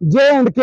J&K।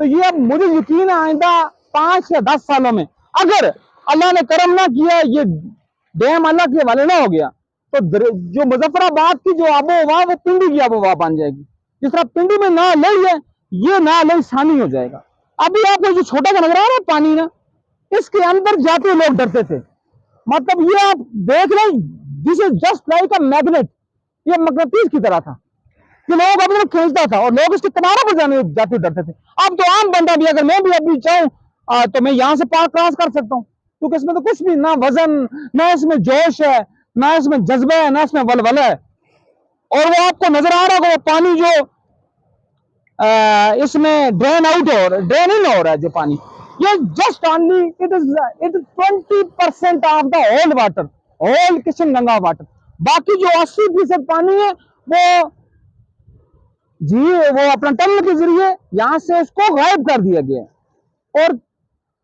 تو یہ اب مجھے یقین ہے آئندہ 5 یا 10 سالوں میں اگر اللہ نے کرم نہ کیا, یہ ڈیم اللہ کے حوالے نہ ہو گیا, تو جو مظفر آباد کی جو آب و ہوا وہ پنڈی کی آب و ہوا بن جائے گی. جس طرح پنڈی میں نہ لئی ہے, یہ نہ لئی ثانی ہو جائے گا. ابھی آپ کو جو چھوٹا سا نظر آ رہا ہے پانی نا, اس کے اندر جاتے لوگ ڈرتے تھے. مطلب یہ آپ دیکھ لیں, this is just like a magnet, یہ مغناطیس کی طرح تھا کہ لوگ اپنے کھینچتا تھا اور لوگ اس کے کنارے پر جانے جاتے ڈرتے تھے. اب تو عام بندہ بھی اگر میں بھی ابھی چاہوں تو میں یہاں سے پار کراس کر سکتا ہوں, کیونکہ اس میں تو کچھ بھی نہ وزن, نہ اس میں جوش ہے, نہ اس میں جذبہ ہے, نہ اس میں ولولہ ہے. اور وہ آپ کو نظر آ رہا ہوگا وہ پانی جو اس میں ڈرین آؤٹ ہو ڈرین ان ہو رہا ہے جو پانی, یہ just only it is 20% of the whole water, whole Kishanganga water. باقی جو 80% پانی ہے وہ اپنا ٹنل کے ذریعے یہاں سے اس کو غائب کر دیا گیا ہے, اور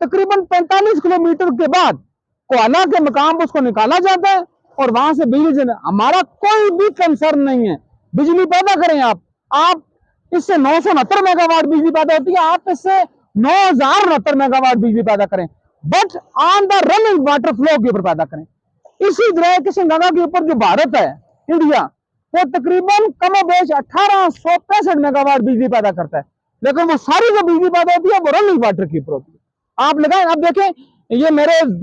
تقریباً 45 کلومیٹر کے بعد کوالہ کے مقام پر اس کو نکالا جاتا ہے اور وہاں سے بجلی. ہمارا کوئی بھی کنسرن نہیں ہے, بجلی پیدا کریں آپ اس سے 969 میگا واٹ بجلی پیدا ہوتی ہے, آپ اس سے 9069 میگا واٹ بجلی پیدا کریں, but on the running water flu کے اوپر پیدا کریں. اسی دریا کشن گنگا کے اوپر جو بھارت ہے انڈیا, وہ تقریباً کم و بیش 1865 میگا واٹ بجلی پیدا کرتا ہے, لیکن وہ ساری جو بجلی پیدا ہوتی ہے وہ رننگ واٹر کے اوپر ہوتی ہے. آپ لگائیں, اب دیکھیں یہ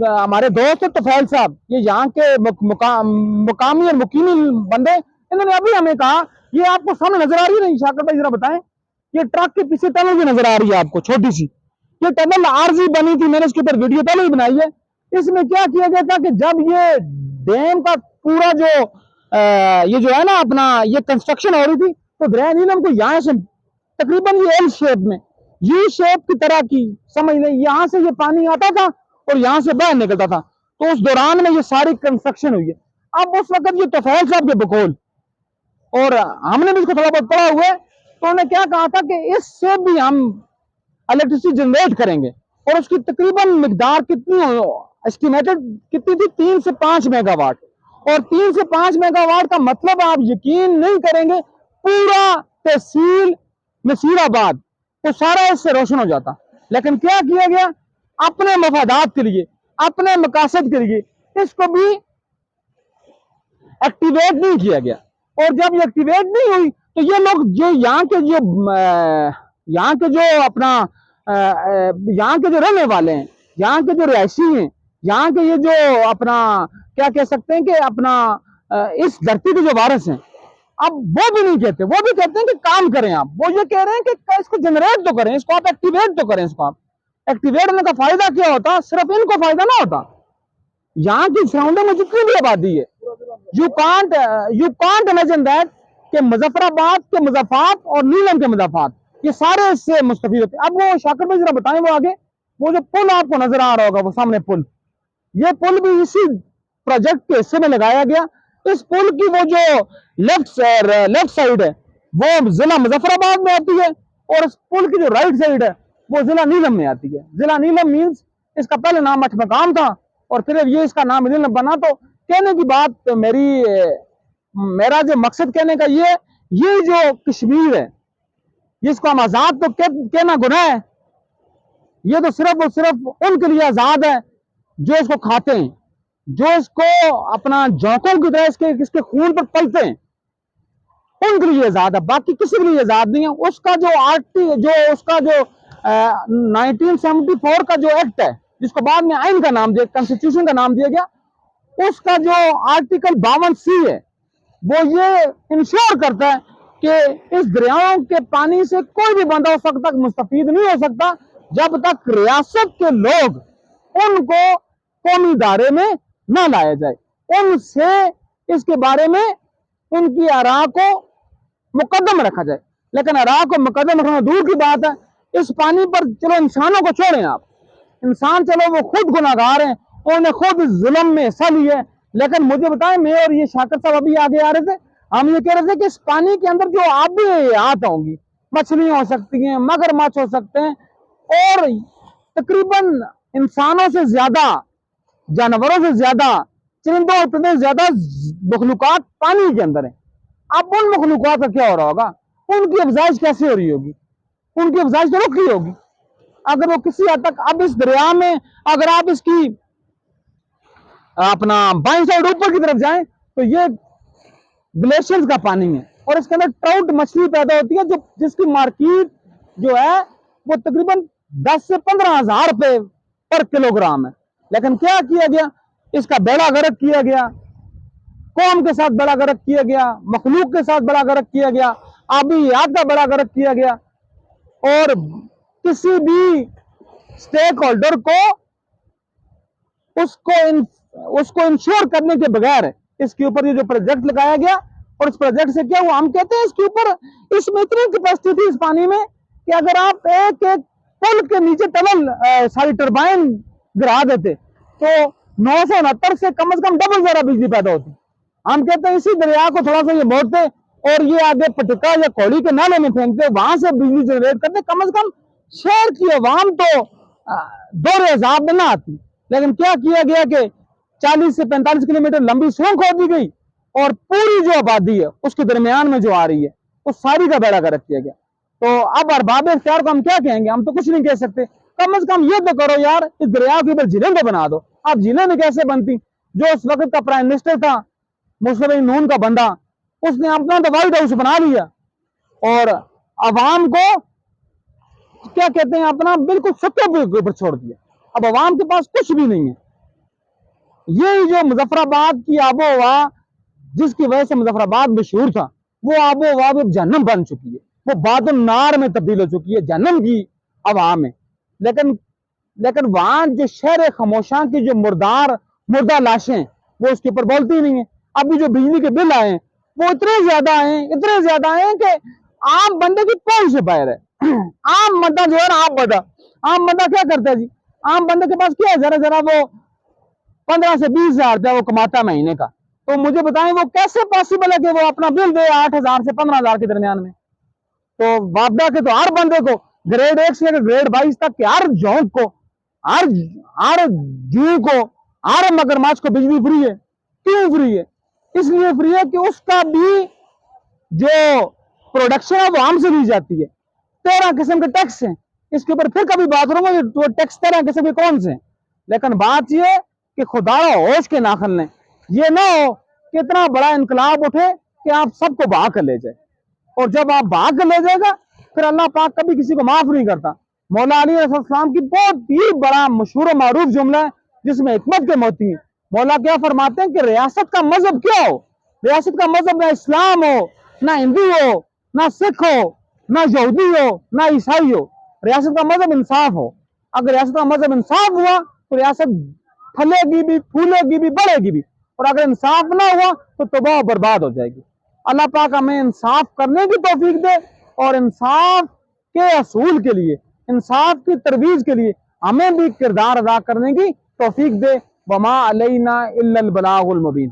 ہمارے دوست طفیل صاحب, یہ یہاں کے مقامی اور مقیمی بندے, انہوں نے ابھی ہمیں کہا, یہ آپ کو سامنے نظر آ رہی ہے نہیں شاکر بھائی ذرا بتائیں, یہ ٹرک کے پیچھے ٹنل بھی نظر آ رہی ہے آپ کو چھوٹی سی, یہ ٹنل عارضی بنی تھی, میں نے اس کے اوپر ویڈیو پہلے ہی بنائی ہے. اس میں کیا کیا گیا تھا کہ جب یہ ڈیم کا پورا یہ جو ہے نا اپنا یہ کنسٹرکشن ہو رہی تھی, تو دریا نیلم کو یہاں سے تقریباً یہ ایل شیپ میں, یو شیپ کی طرح کی سمجھ لیں, یہاں سے یہ پانی آتا تھا اور یہاں سے باہر نکلتا تھا. تو اس دوران میں یہ ساری کنسٹرکشن ہوئی ہے. اب اس وقت یہ طفیل صاحب کے بقول, اور ہم نے بھی اس کو تھوڑا بہت پڑھا ہوا ہے, تو انہوں نے کیا کہا تھا کہ اس سے بھی ہم الیکٹریسٹی جنریٹ کریں گے, اور اس کی تقریباً مقدار کتنی اسٹیمیٹڈ کتنی تھی, 3 سے 5 میگا واٹ. اور 3 سے 5 میگا واٹ کا مطلب آپ یقین نہیں کریں گے, پورا تحصیل نصیر آباد وہ سارا اس سے روشن ہو جاتا. لیکن کیا کیا گیا, اپنے مفادات کے لیے, اپنے مقاصد کے لیے اس کو بھی ایکٹیویٹ نہیں کیا گیا. اور جب یہ ایکٹیویٹ نہیں ہوئی تو یہ لوگ جو یہاں کے جو اپنا یہاں کے جو رہنے والے ہیں, یہاں کے جو رہائشی ہیں, یہاں کے یہ جو اپنا کیا کہہ سکتے ہیں کہ اپنا اس دھرتی کے جو وارث ہیں, اب وہ بھی نہیں کہتے, وہ بھی کہتے ہیں کہ کام کریں آپ, وہ یہ کہہ رہے ہیں کہ اس کو جنریٹ تو کریں, اس کو آپ ایکٹیویٹ تو کریں. اس کو آپ ایکٹیویٹ ہونے کا فائدہ کیا ہوتا, صرف ان کو فائدہ نہ ہوتا, یہاں کی سراؤنڈنگ میں جتنی بھی آبادی ہے, یو کانٹ امیجن دیٹ کہ مظفر آباد کے مضافات اور نیلم کے مضافات یہ سارے اس سے مستفید ہوتے ہیں. اب وہ شاکر بھائی ذرا بتائیں, وہ آگے وہ جو پل آپ کو نظر آ رہا ہوگا, وہ سامنے پل, یہ پل بھی اسی پروجیکٹ کے حصے میں لگایا گیا. اس پل کی وہ جو لیفٹ سائیڈ ہے وہ ضلع مظفر آباد میں آتی ہے, اور اس پل کی جو رائٹ سائیڈ ہے وہ ضلع نیلم میں آتی ہے. ضلع نیلم مینز اس کا پہلے نام مٹھ مقام تھا, اور پھر یہ اس کا نام نیلم بنا. تو کہنے کی بات میرا جو مقصد کہنے کا یہ جو کشمیر ہے, جس کو ہم آزاد تو کہنا گناہ ہے, یہ تو صرف اور صرف ان کے لیے آزاد ہے جو اس کو کھاتے ہیں, جو اس کو اپنا جوکوں کی طرح اس کے خون پر پلتے ہیں, ان کے لیے آزاد ہے, باقی کسی کے لیے آزاد نہیں ہے. اس کا جو 1974 کا جو ایکٹ ہے, جس کو بعد میں آئین کا نام دیا, کنسٹیٹیوشن کا نام دیا گیا, اس کا جو آرٹیکل 52C ہے وہ یہ انشور کرتا ہے کہ اس دریاؤں کے پانی سے کوئی بھی بندہ اس وقت تک مستفید نہیں ہو سکتا جب تک ریاست کے لوگ ان کو قومی دائرے میں نہ لایا جائے, ان سے اس کے بارے میں ان کی آراء کو مقدم رکھا جائے. لیکن آراء کو مقدم رکھنا دور کی بات ہے, اس پانی پر چلو انسانوں کو چھوڑیں, آپ انسان چلو وہ خود گناہگار ہیں, انہوں نے خود ظلم میں حصہ لی ہے. لیکن مجھے بتائیں, میں اور یہ شاکر صاحب ابھی آگے آ رہے تھے, ہم یہ کہہ رہے تھے کہ اس پانی کے اندر جو آبی حیات ہوں گی, مچھلیاں ہو سکتی ہیں, مگرمچھ ہو سکتے ہیں, اور تقریباً انسانوں سے زیادہ, جانوروں سے زیادہ, چرندوں اور پرندوں سے زیادہ مخلوقات پانی کے اندر ہیں. اب ان مخلوقات کا کیا ہو رہا ہوگا, ان کی افزائش کیسے ہو رہی ہوگی, ان کی افزائش تو رک رہی ہوگی, اگر وہ کسی حد تک اب اس دریا میں اگر آپ اس کی اپنا بائیں سائڈ اوپر کی طرف جائیں تو یہ گلیشیئرز کا پانی ہے اور اس کے اندر ٹراؤٹ مچھلی پیدا ہوتی ہے جس کی مارکیٹ جو ہے وہ تقریباً 10 سے 15,000 روپے پر کلو گرام ہے. لیکن کیا کیا گیا؟ اس کا بیڑا غرق کیا گیا, قوم کے ساتھ بڑا غرق کیا گیا, مخلوق کے ساتھ بڑا غرق کیا گیا, آبی حیات کا بڑا غرق کیا گیا, اور کسی بھی سٹیک ہولڈر کو اس کو انشور کرنے کے بغیر اس کے اوپر یہ جو پروجیکٹ لگایا گیا, اور اس پروجیکٹ سے کیا ہوا, ہم کہتے ہیں اس کے اوپر اس میں اتنی کیپیسٹی تھی اس پانی میں کہ اگر آپ ایک ایک پل کے نیچے ٹنل ساری ٹربائن گرا دیتے تو 969 سے کم از کم ڈبل زیادہ بجلی پیدا ہوتی. ہم کہتے ہیں اسی دریا کو تھوڑا سا یہ موڑتے اور یہ آگے پٹکا یا کوڑی کے نالے میں پھینکتے, وہاں سے بجلی جنریٹ کرتے, کم از کم شہر کی عوام تو دور عذاب میں نہ آتی. لیکن کیا کیا گیا کہ 40 سے 45 کلومیٹر لمبی سڑک کھود دی گئی اور پوری جو آبادی ہے اس کے درمیان میں جو آ رہی ہے اس ساری کا بیڑا غرق کیا گیا. تو اب ارباب اختیار کو ہم کیا کہیں گے؟ ہم تو کچھ نہیں کہہ سکتے. کم از کم یہ تو کرو یار, اس دریا کے اوپر جھیلیں تو بنا دو. اب جھیلیں میں کیسے بنتی؟ جو اس وقت کا پرائم منسٹر تھا مسلم نون کا بندہ, اس نے اپنا تو وائٹ ہاؤس بنا لیا اور عوام کو کیا کہتے ہیں اپنا بالکل سطح کے اوپر چھوڑ دیا. اب عوام کے پاس کچھ بھی نہیں ہے. یہ جو مظفر آباد کی آب و ہوا جس کی وجہ سے مظفر آباد مشہور تھا, وہ آب و ہوا اب جہنم بن چکی ہے, وہ باد النار میں تبدیل ہو چکی ہے, جہنم کی ہوا میں. لیکن وہاں جو شہر خاموشاں کی جو مردہ لاشیں وہ اس کے اوپر بولتی نہیں ہیں. ابھی جو بجلی کے بل آئے ہیں وہ اتنے زیادہ آئے ہیں کہ عام بندے کی پہنچ سے باہر ہے. عام بندہ جو ہے عام بندہ کیا کرتا ہے جی؟ عام بندے کے پاس کیا ہے؟ ذرا وہ 15 سے 20 ہزار روپیہ وہ کماتا ہے مہینے کا. تو مجھے بتائیں وہ کیسے پاسبل ہے کہ وہ اپنا بل دے 8,000 سے 15,000 کے درمیان میں؟ تو وابدہ کے تو ہر بندے کو گریڈ 1 سے گریڈ 22 تک کے ہر جونک کو, ہر جیو کو, ہر مگرمچھ کو بجلی فری ہے. کیوں فری ہے؟ اس لیے فری ہے کہ اس کا بھی جو پروڈکشن ہے وہ ہم سے لی جاتی ہے. 13 قسم کے ٹیکس ہیں اس کے اوپر, پھر کبھی بات کروں گا وہ ٹیکس 13 قسم کے کون سے ہیں. لیکن بات یہ کہ خدا ہوش کے ناخن لیں, یہ نہ ہو کہ اتنا بڑا انقلاب اٹھے کہ آپ سب کو بھاگ کر لے جائے, اور جب آپ بھاگ کر لے جائے گا پھر اللہ پاک کبھی کسی کو معاف نہیں کرتا. مولا علی علیہ السلام کی بہت ہی بڑا مشہور و معروف جملہ ہے جس میں حکمت کے موتی ہیں. مولا کیا فرماتے ہیں کہ ریاست کا مذہب کیا ہو؟ ریاست کا مذہب نہ اسلام ہو, نہ ہندو ہو, نہ سکھ ہو, نہ یہودی ہو, نہ عیسائی ہو. ریاست کا مذہب انصاف ہو. اگر ریاست کا مذہب انصاف ہوا تو ریاست پھلے گی بھی, پھولے گی بھی, بڑھے گی بھی, اور اگر انصاف نہ ہوا تو تباہ و برباد ہو جائے گی. اللہ پاک ہمیں انصاف کرنے کی توفیق دے اور انصاف کے اصول کے لیے, انصاف کی ترویج کے لیے ہمیں بھی کردار ادا کرنے کی توفیق دے. وما علینا الا البلاغ المبین.